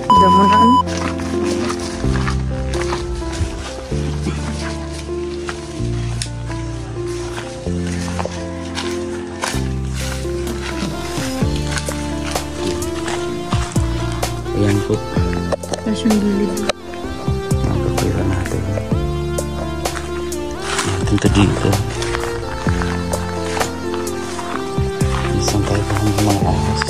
Damunan. Ayan po. Tapos yung gilid. Magpapira natin. Natin ito dito. Isang tayo pa ng mga ahas.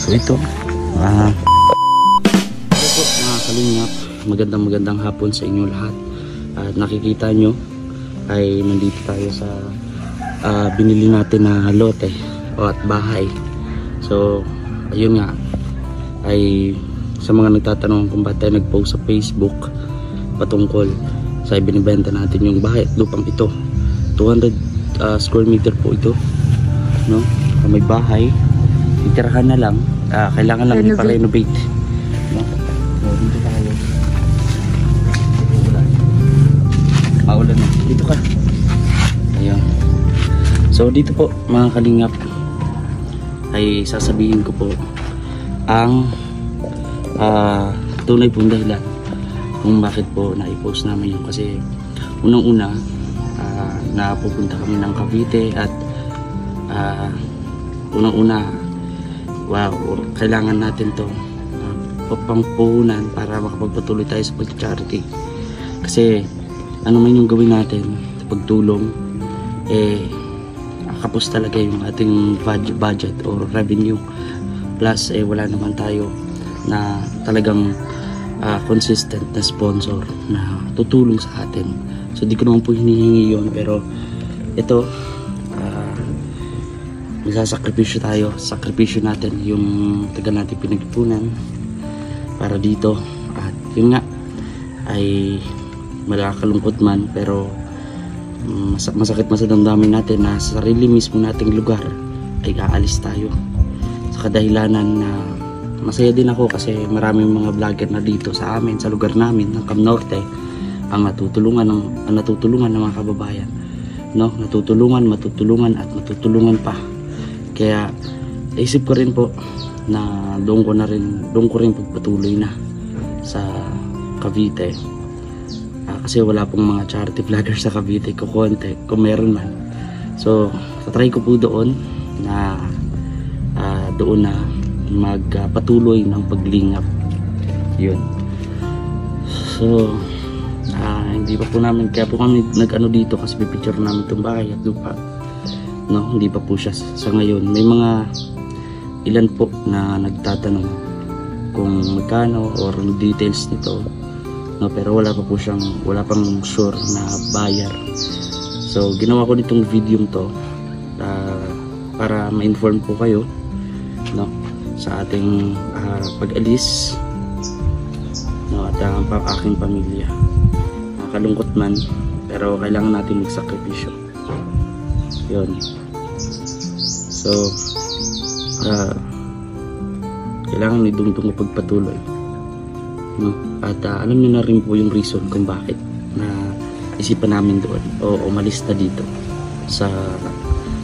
So ito hello po mga kalingap, magandang hapon sa inyo lahat. At nakikita nyo ay nandito tayo sa binili natin na lote at bahay. So ayun nga, ay sa mga nagtatanong kung ba't tayo nag-post sa Facebook patungkol sa ibinibenta natin yung bahay at lupang ito. 200 square meter po ito, no? May bahay, itirahan na lang, kailangan lang ipa-renovate, no? So dito tayo. Paulan na, dito ka. Ayun. So dito po mga kalingap ay sasabihin ko po ang tunay pong dahilan kung bakit po na-post namin yun. Kasi unang-una napupunta kami ng Cavite at unang-una, wow, kailangan natin to pangpuhunan para makapagpatuloy tayo sa pag-charity. Kasi ano man yung gawin natin sa pagtulong, kapos talaga yung ating budget or revenue. Plus wala naman tayo na talagang consistent na sponsor na tutulong sa atin. So di ko naman po hinihingi yun, pero ito magsasakripisyo tayo. Sakripisyo natin yung taga natin pinagpunan para dito. At yun nga ay malakalungkot man, pero masakit man sa damdamin natin na sa sarili mismo nating lugar ay aalis tayo. Sa kadahilanan na masaya din ako kasi maraming mga vlogger na dito sa amin, sa lugar namin ng Cam Norte, ang natutulungan ng mga kababayan, no? Matutulungan at matutulungan pa. Kaya isip ko rin po na doon ko rin pagpatuloy na sa Cavite. Kasi wala pong mga charity vlogger sa Cavite ko konti, kung meron man. So tatry ko po doon na magpatuloy ng paglingap. Yun. So hindi pa po namin, kaya po kami nag-ano dito kasi pipicture namin itong bahay at lupa, no? Hindi pa po siya sa ngayon. May mga ilan po na nagtatanong kung magkano or details nito, no? Pero wala pang sure na buyer. So ginawa ko nitong video to para ma-inform po kayo, no, sa ating pag-alis, no, at ang aking pamilya. Nakakalungkot man, pero kailangan natin magsakripisyo. Yun. So kailangan idungtong pagpatuloy, no? At alam niyo na rin po yung reason kung bakit na isipan namin doon o umalis na dito sa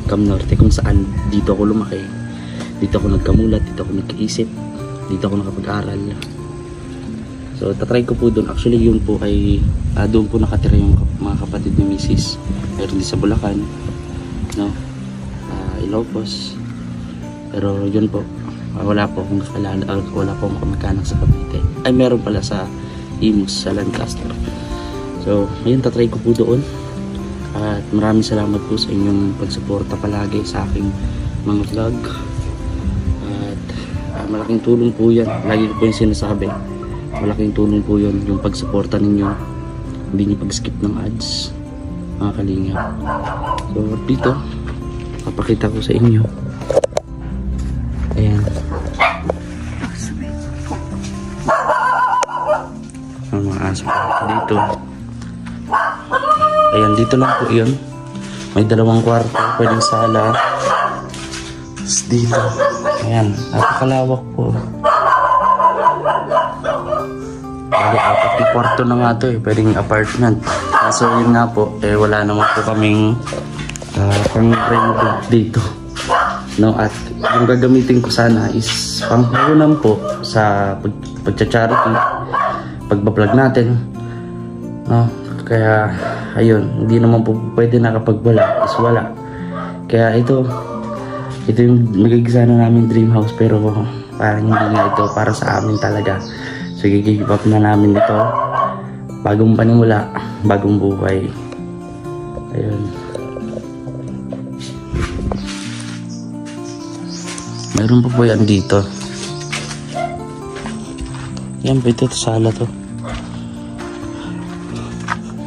Cam Norte, kung saan dito ako lumaki, dito ako nagkamulat, dito ako nagkaisip, dito ako nakapag-aral. So tatry ko po doon. Actually yun po ay doon po nakatira yung mga kapatid ni Mrs. Meron din sa Bulacan, no? Ilocos. Pero yun po, wala po akong kakilala, wala po akong kamag-anak sa Cavite. Ay meron pala sa Imus, sa Lancaster. So ayun, tatry ko po doon. At maraming salamat po sa inyong pagsuporta palagi sa aking mga vlog. At malaking tulong po yan. Lagi ko po yung sinasabi malaking tulong po yun, yung pagsuporta ninyo, hindi nyo pag-skip ng ads, mga kalingap. So dito papakita ko sa inyo, ayan ang mga aso dito. Ayan, dito lang po yun, may 2 kwarto, pwedeng sala. Tapos dito, ayan, napakalawak po. Bali, 4 na kwarto na nga to eh, pwedeng apartment. Kaso yun nga po, wala naman po kaming pang-renovate dito, no? At yung gagamitin ko sana is panghunan po sa pagcha-charity, pagbablog natin, no? Kaya ayun, hindi naman po pwede na kapag wala is wala. Kaya ito yung magiging sana namin dream house, pero parang hindi nga ito para sa amin talaga. So i-give up na namin ito. Bagong panimula, bagong buhay. Ayun. Mayroon pa po yan dito. Yan po, ito sala to.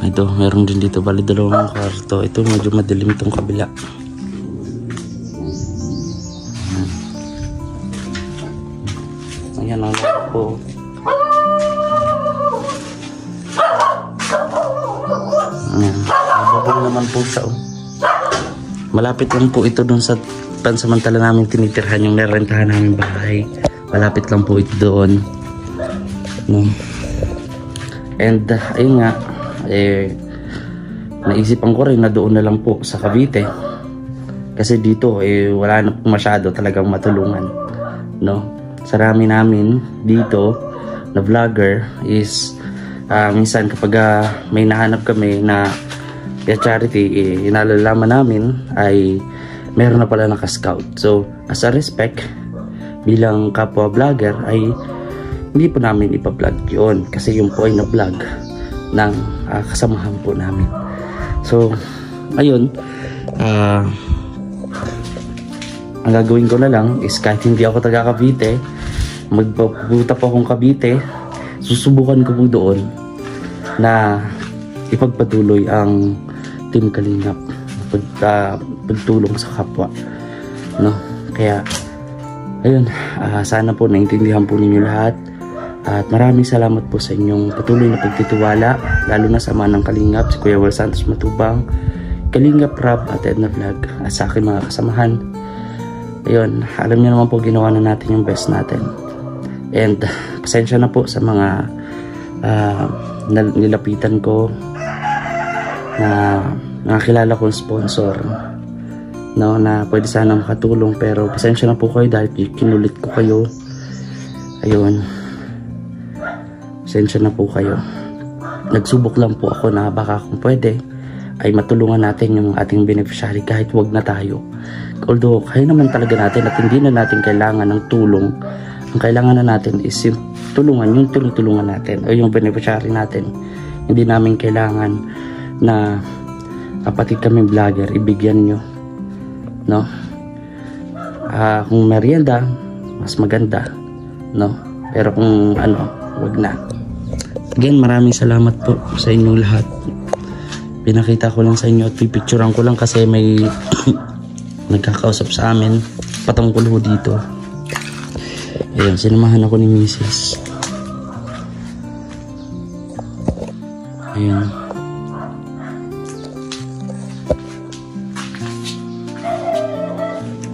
Ito, meron din dito, bali 2 kwarto. Ito medyo madilim itong kabila. Ayan ang laro po. Ayan, mababong naman po siya. Malapit lang po ito dun sa pansamantala namin tinitirhan, yung narentahan namin bahay. Malapit lang po ito doon, no? And ayun nga, naisipan ko rin na doon na lang po sa Cavite, kasi dito wala na po masyado talagang matulungan, no? Sa rami namin dito na vlogger is minsan kapag may nahanap kami na charity, inalalaman namin ay meron na pala naka-scout. So as a respect bilang kapwa vlogger ay hindi po namin ipa-vlog yun, kasi yung po ay na-vlog ng kasamahan po namin. So ayun, ang gagawin ko na lang is kahit hindi ako taga Cavite, magpapunta po akong Cavite, susubukan ko po doon na ipagpatuloy ang Team Kalingap, pagtulong sa kapwa, no? Kaya ayun, sana po naintindihan po ninyo lahat. At maraming salamat po sa inyong patuloy na pagtitiwala, lalo na sa mga ng Kalingap, si Kuya Will Santos Matubang, Kalingap Rob at Edna Vlog, at sa akin mga kasamahan. Ayun, alam niyo naman po, ginawa na natin yung best natin. And pasensya na po sa mga nilapitan ko na nakakilala kong sponsor, no, na pwede sana makatulong, pero pasensya na po kayo dahil kinulit ko kayo. Ayun, pasensya na po kayo. Nagsubok lang po ako na baka kung pwede ay matulungan natin yung ating beneficiary kahit wag na tayo. Although kaya naman talaga natin at hindi na natin kailangan ng tulong. Ang kailangan na natin is yung tulungan, yung tulungan natin o yung beneficiary natin. Hindi namin kailangan na kapatid kami vlogger, ibigyan nyo, no? Kung merienda, mas maganda, no? Pero kung ano, wag na. Again, maraming salamat po sa inyong lahat. Pinakita ko lang sa inyo at pipicturean ko lang kasi may nagkakausap sa amin patungkol ho dito. Ayun, sinamahan ako ni Mrs. Ayun.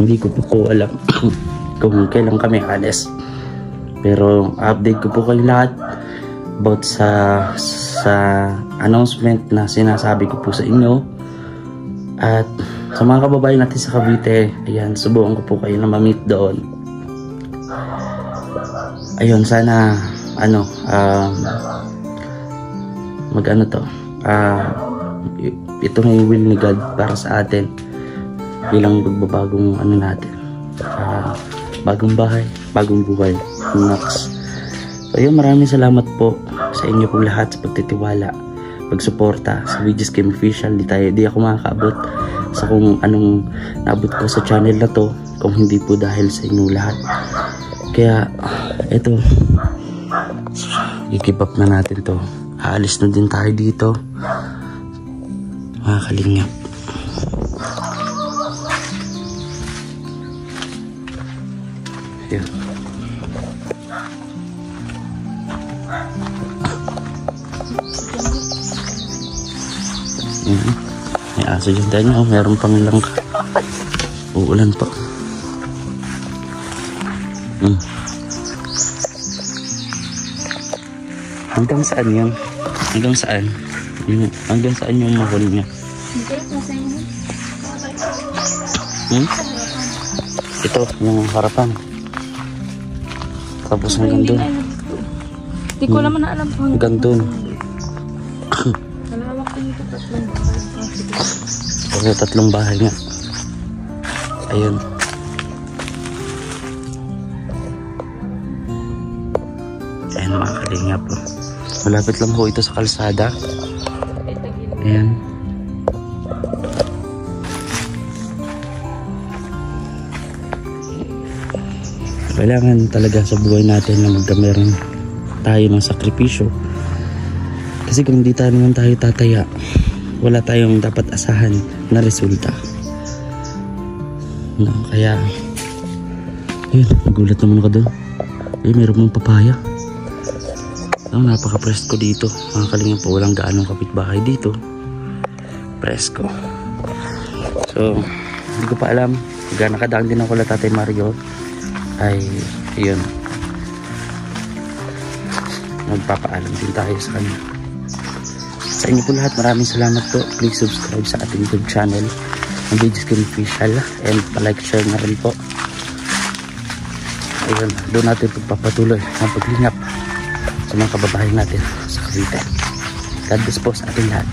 Hindi ko po alam kung kailan kami alis, pero update ko po kayo lahat about sa announcement na sinasabi ko po sa inyo. At sa mga kababayan natin sa Cavite, ayan, subukan ko po kayo na ma-meet doon. Ayun, sana ito na yung will ni God para sa atin bilang pagbabagong natin, bagong bahay, bagong buhay, next. So ayun, maraming salamat po sa inyo po lahat sa pagtitiwala, pagsuporta sa Widges Game Official. Di ako makakaabot sa kung anong naabot ko sa channel na to kung hindi po dahil sa inyo lahat. Kaya ito, i-keep up na natin to. Aalis na din tayo dito, mga kalingap. Yun. May aso dyan tayo. Oh, meron pang lang ka. Uulan pa. Hanggang saan yun? Hanggang saan? Hanggang saan yung mahol niya? Hindi, nasa inyo. Ito, yung harapan. Tapos hanggang doon. Hindi ko naman na alam kung Hanggang doon. malawak din ito, tatlong bahay. Okay, 3 bahay nga. Ayun. Ayan mga kalingap. Malapit lang ho ito sa kalsada. Ayan. Kailangan talaga sa buhay natin na magkameron tayo ng sakripisyo. Kasi kung hindi tayo naman tayo tataya, wala tayong dapat asahan na resulta. No, kaya yun, nagulat naman ako doon. Meron mong papaya. Napaka-presko dito. Mga kalingap po, walang gaanong kapitbahay dito. Presko. So, hindi ko pa alam. Pag nakadaan din ako kay Tatay Mario, ay yun, magpapaalam din tayo sa kanya. Sa inyo po lahat, maraming salamat po. Please subscribe sa ating YouTube channel, ang Videos Skin Official, and palike, share na rin po. Ayun, doon natin pagpapatuloy ang paglingap sa mga kababayan natin sa Cavite. God bless po sa ating lahat.